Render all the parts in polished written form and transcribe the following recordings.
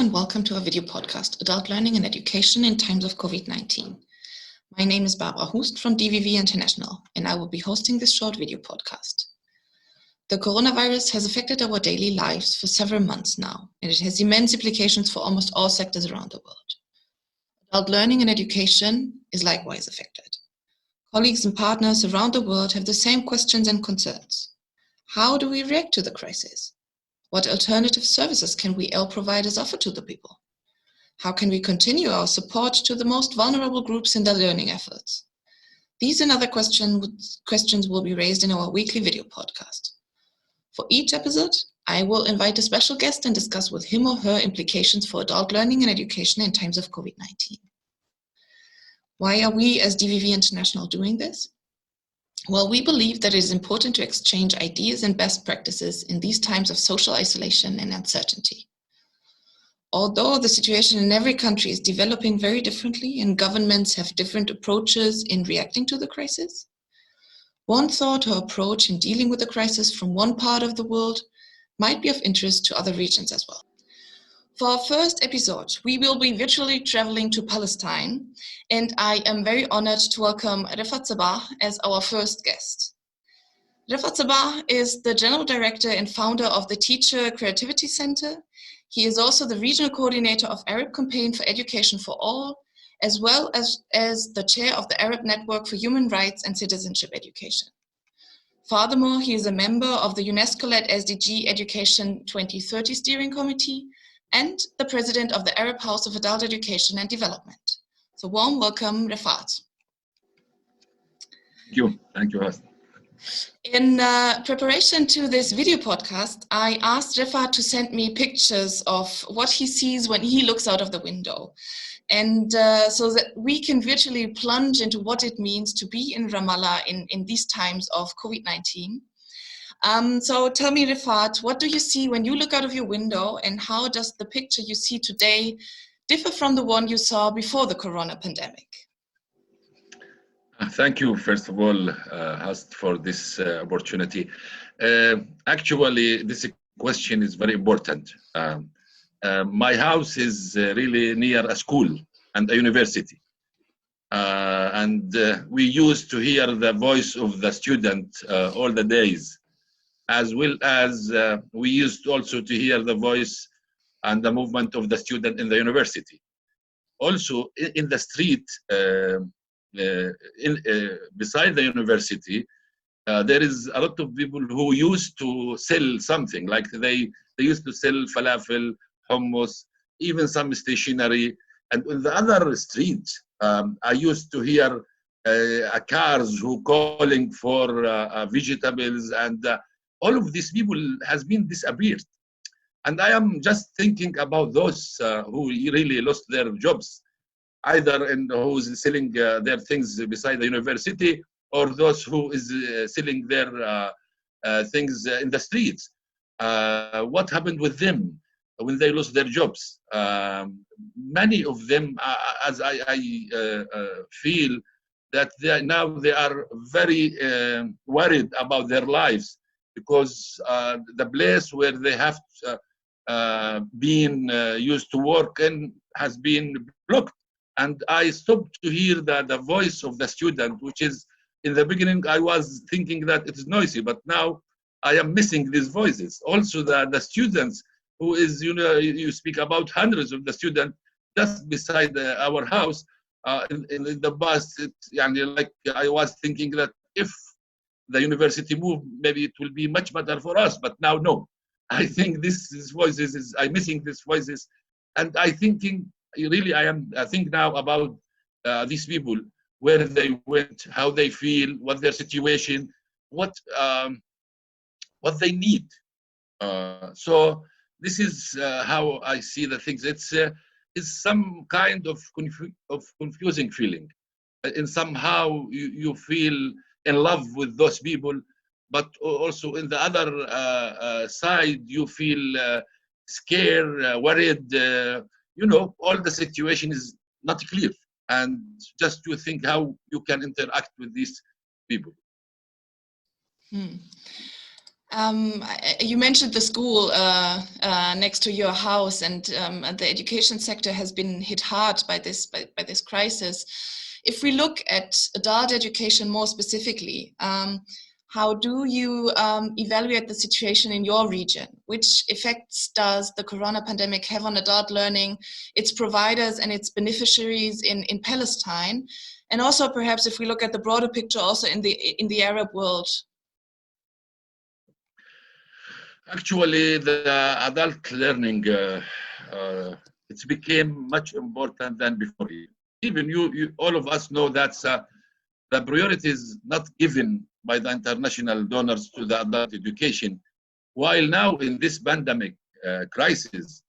and welcome to our video podcast, Adult Learning and Education in Times of COVID-19. My name is Barbara Hust from DVV International, and I will be hosting this short video podcast. The coronavirus has affected our daily lives for several months now, and it has immense implications for almost all sectors around the world. Adult learning and education is likewise affected. Colleagues and partners around the world have the same questions and concerns. How do we react to the crisis? What alternative services can we L providers offer to the people? How can we continue our support to the most vulnerable groups in their learning efforts? These and other questions will be raised in our weekly video podcast. For each episode, I will invite a special guest and discuss with him or her implications for adult learning and education in times of COVID-19. Why are we as DVV International doing this? Well, we believe that it is important to exchange ideas and best practices in these times of social isolation and uncertainty. Although the situation in every country is developing very differently and governments have different approaches in reacting to the crisis, one thought or approach in dealing with the crisis from one part of the world might be of interest to other regions as well. For our first episode, we will be virtually traveling to Palestine, and I am very honored to welcome Refat Sabbah as our first guest. Refat Sabbah is the General Director and founder of the Teacher Creativity Center. He is also the Regional Coordinator of Arab Campaign for Education for All, as well as the Chair of the Arab Network for Human Rights and Citizenship Education. Furthermore, he is a member of the UNESCO-led SDG Education 2030 Steering Committee, and the president of the Arab House of Adult Education and Development. So warm welcome, Refat. Thank you, Hassan. In preparation to this video podcast, I asked Refat to send me pictures of what he sees when he looks out of the window. And so that we can virtually plunge into what it means to be in Ramallah in these times of COVID-19. So tell me, Refat, what do you see when you look out of your window, and how does the picture you see today differ from the one you saw before the corona pandemic? Thank you, first of all, Hast, for this opportunity. Actually, this question is very important. My house is really near a school and a university. We used to hear the voice of the student all the days, as well as we used also to hear the voice and the movement of the student in the university. Also, in the street, beside the university, there is a lot of people who used to sell something, like they used to sell falafel, hummus, even some stationery. And on the other streets, I used to hear cars who calling for vegetables, and all of these people has been disappeared. And I am just thinking about those who really lost their jobs, either in who's selling their things beside the university, or those who is selling their things in the streets. What happened with them when they lost their jobs? Many of them, as I feel, that now they are very worried about their lives, because the place where they have been used to work in has been blocked. And I stopped to hear the voice of the student, which is, in the beginning, I was thinking that it is noisy, but now I am missing these voices. Also, the students who is, you speak about hundreds of the students just beside our house. In the past, like I was thinking that if the university moved, maybe it will be much better for us, but now no. I think these voices I'm missing these voices, and I think now about these people, where they went, how they feel, what their situation, what they need. So this is how I see the things. It's some kind of confusing feeling, and somehow you feel in love with those people, but also in the other side you feel scared, worried. All the situation is not clear, and just to think how you can interact with these people. You mentioned the school next to your house, and the education sector has been hit hard by this crisis. If we look at adult education more specifically, how do you evaluate the situation in your region? Which effects does the corona pandemic have on adult learning, its providers and its beneficiaries in Palestine? And also perhaps if we look at the broader picture also in the Arab world. Actually, the adult learning, it's became much important than before. Even all of us know that the priority is not given by the international donors to the adult education. While now in this pandemic crisis,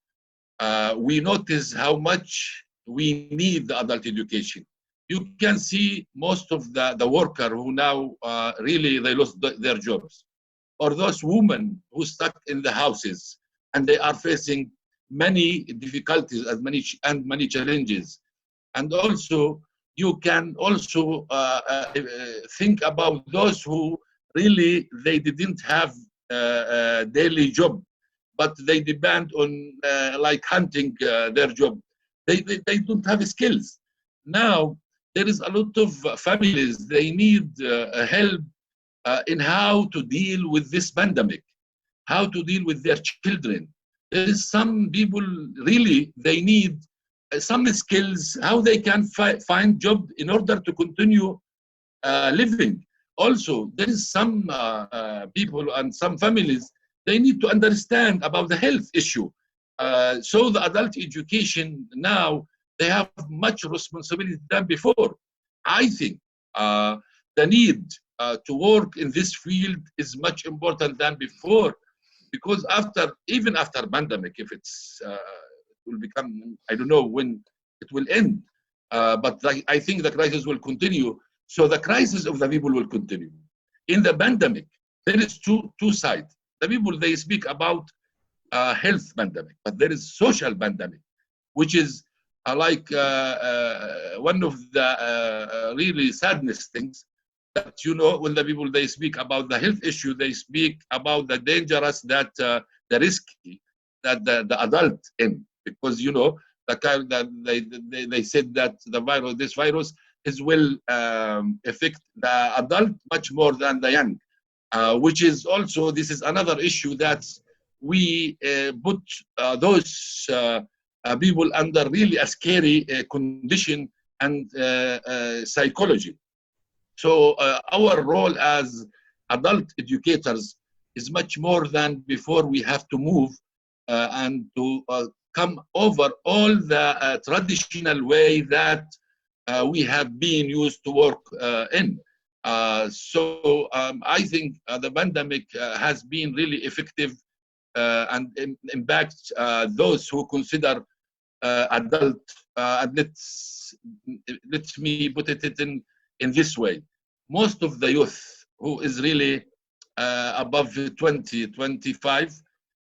we notice how much we need the adult education. You can see most of the worker who now really they lost their jobs, or those women who stuck in the houses and they are facing many difficulties and many challenges. And also you can also think about those who really they didn't have a daily job, but they depend on like hunting their job. They don't have skills. Now there is a lot of families, they need help in how to deal with this pandemic, how to deal with their children. There is some people really, they need some skills, how they can find job in order to continue living. Also, there is some people and some families, they need to understand about the health issue. So the adult education now, they have much responsibility than before. I think the need to work in this field is much important than before, because even after pandemic, if it will become, I don't know when it will end, but I think the crisis will continue. So the crisis of the people will continue. In the pandemic, there is two sides. The people, they speak about health pandemic, but there is social pandemic, which is one of the really sadness things, that when the people they speak about the health issue, they speak about the dangerous, that the risky that the adult in, because the kind that they said that this virus will affect the adult much more than the young, which is also, this is another issue that we put those people under really a scary condition and psychology. So our role as adult educators is much more than before. We have to move and to come over all the traditional way that we have been used to work in. So I think the pandemic has been really effective and impact those who consider adult. And let me put it in this way. Most of the youth who is really above 20, 25,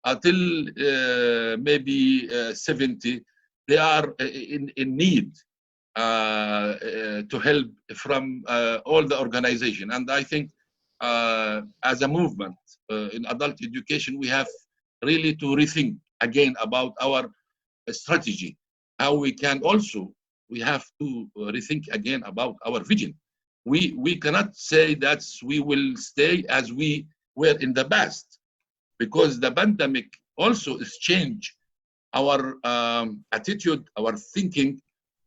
until maybe 70, they are in need to help from all the organization. And I think as a movement in adult education, we have really to rethink again about our strategy, how we can also, we have to rethink again about our vision. We cannot say that we will stay as we were in the past, because the pandemic also has changed our attitude, our thinking,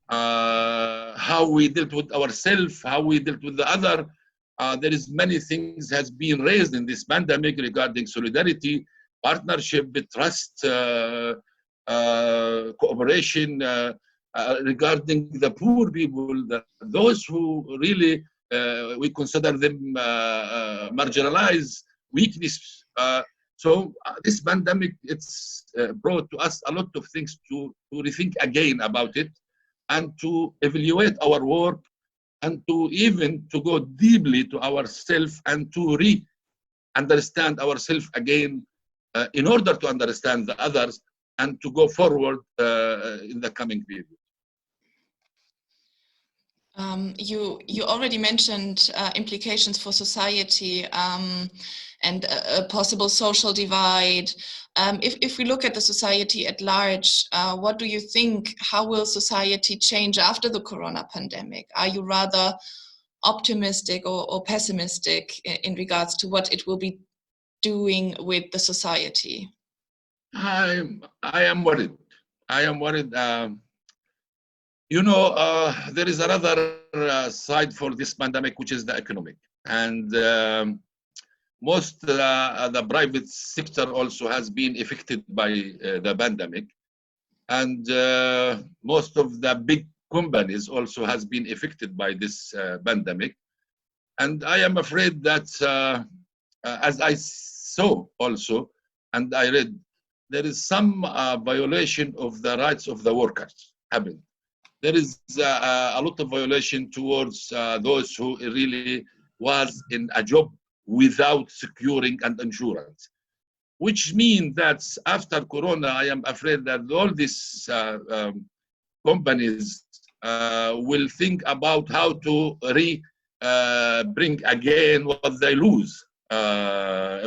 how we dealt with ourselves, how we dealt with the other. There is many things has been raised in this pandemic regarding solidarity, partnership, trust, cooperation, regarding the poor people, those who really we consider them marginalized, weakness. So this pandemic, it's brought to us a lot of things to rethink again about it, and to evaluate our work, and to even to go deeply to ourselves and to understand ourselves again in order to understand the others and to go forward in the coming period. You already mentioned implications for society, and a possible social divide. If we look at the society at large, what do you think? How will society change after the corona pandemic? Are you rather optimistic or pessimistic in regards to what it will be doing with the society? I am worried. I am worried. There is another side for this pandemic, which is the economic. And most the private sector also has been affected by the pandemic. And most of the big companies also has been affected by this pandemic. And I am afraid that, as I saw also, and I read, there is some violation of the rights of the workers happening. There is a lot of violation towards those who really was in a job without securing and insurance, which means that after Corona, I am afraid that all these companies will think about how to bring again what they lose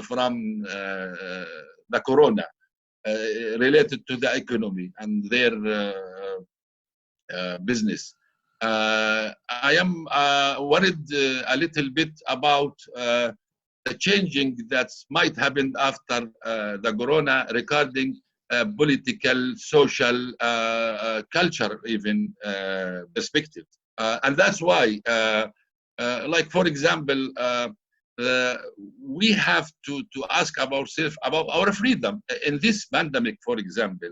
from the Corona related to the economy and their business. I am worried a little bit about the changing that might happen after the Corona regarding political, social, culture, even perspective. And that's why, like for example, we have to ask ourselves about our freedom. In this pandemic, for example,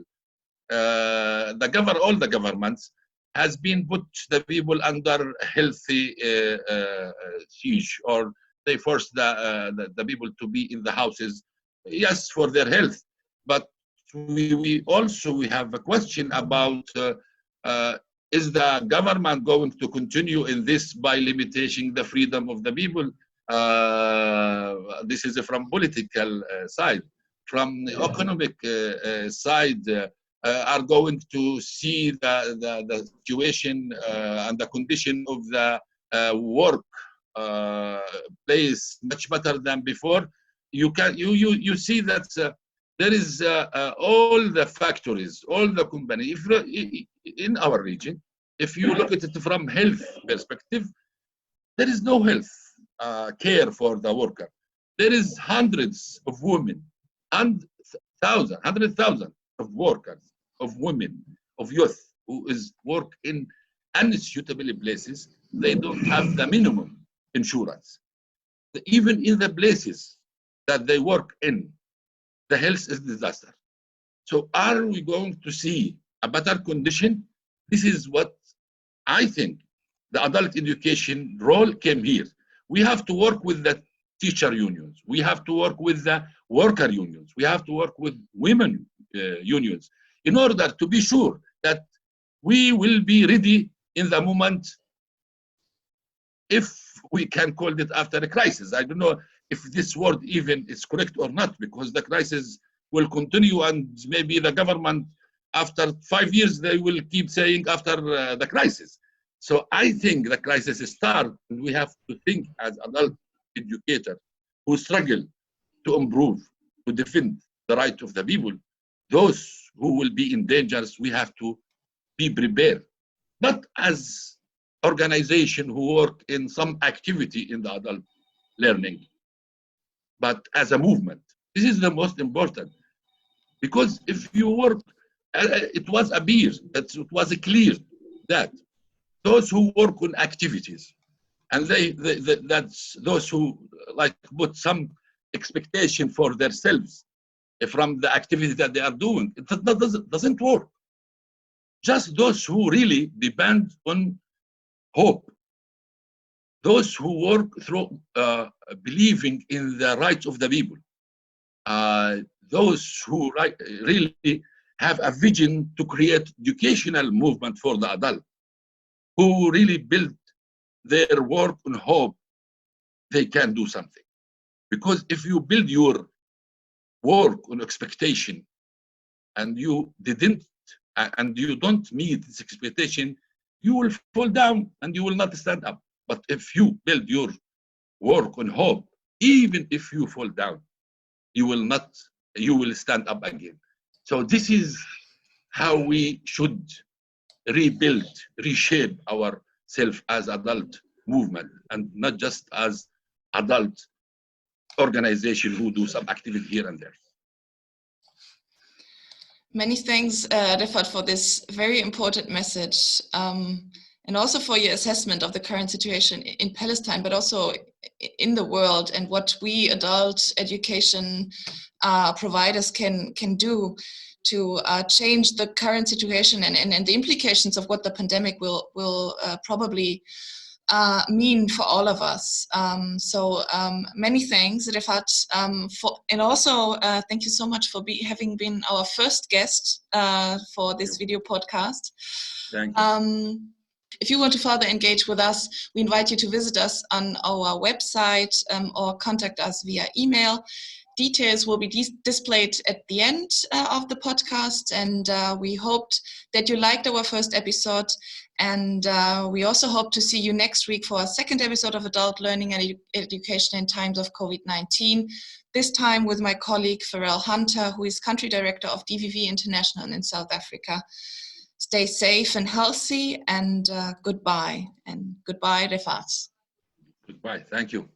all the governments has been put the people under healthy siege, or they force the people to be in the houses, yes, for their health. But we also have a question about is the government going to continue in this by limiting the freedom of the people? This is from political side. From the economic side, are going to see the situation and the condition of the work place much better than before. You see that there is all the factories, all the company. In our region, if you look at it from health perspective, there is no health care for the worker. There is hundreds of women and 100,000 of workers, of women, of youth who is work in unsuitable places. They don't have the minimum insurance. Even in the places that they work in, the health is disaster. So are we going to see a better condition? This is what I think the adult education role came here. We have to work with the teacher unions. We have to work with the worker unions. We have to work with women unions in order to be sure that we will be ready in the moment, if we can call it after a crisis. I don't know if this word even is correct or not, because the crisis will continue, and maybe the government after 5 years, they will keep saying after the crisis. So I think the crisis starts, and we have to think as adult educators who struggle to improve, to defend the right of the people. Those who will be in danger, we have to be prepared, not as organization who work in some activity in the adult learning, but as a movement. This is the most important, because if you work, it was appeared, it was clear that those who work on activities, and that's those who like put some expectation for themselves from the activity that they are doing, it doesn't work. Just those who really depend on hope, those who work through believing in the rights of the people, those who really have a vision to create educational movement for the adult, who really build their work on hope, they can do something. Because if you build your work on expectation and you didn't, and you don't meet this expectation, you will fall down and you will not stand up. But if you build your work on hope even if you fall down, you will stand up again. So this is how we should rebuild, reshape ourselves as adult movement, and not just as adult organization who do some activity here and there. Many thanks, Refat, for this very important message, and also for your assessment of the current situation in Palestine, but also in the world, and what we adult education providers can do to change the current situation and the implications of what the pandemic will probably mean for all of us. So many thanks, Refat, and also thank you so much for having been our first guest for this video podcast. Thank you. If you want to further engage with us, we invite you to visit us on our website or contact us via email. Details will be displayed at the end of the podcast, and we hoped that you liked our first episode, and we also hope to see you next week for our second episode of Adult Learning and Education in Times of COVID-19, this time with my colleague Pharrell Hunter, who is Country Director of DVV International in South Africa. Stay safe and healthy, and goodbye. And goodbye, Refat. Goodbye. Thank you.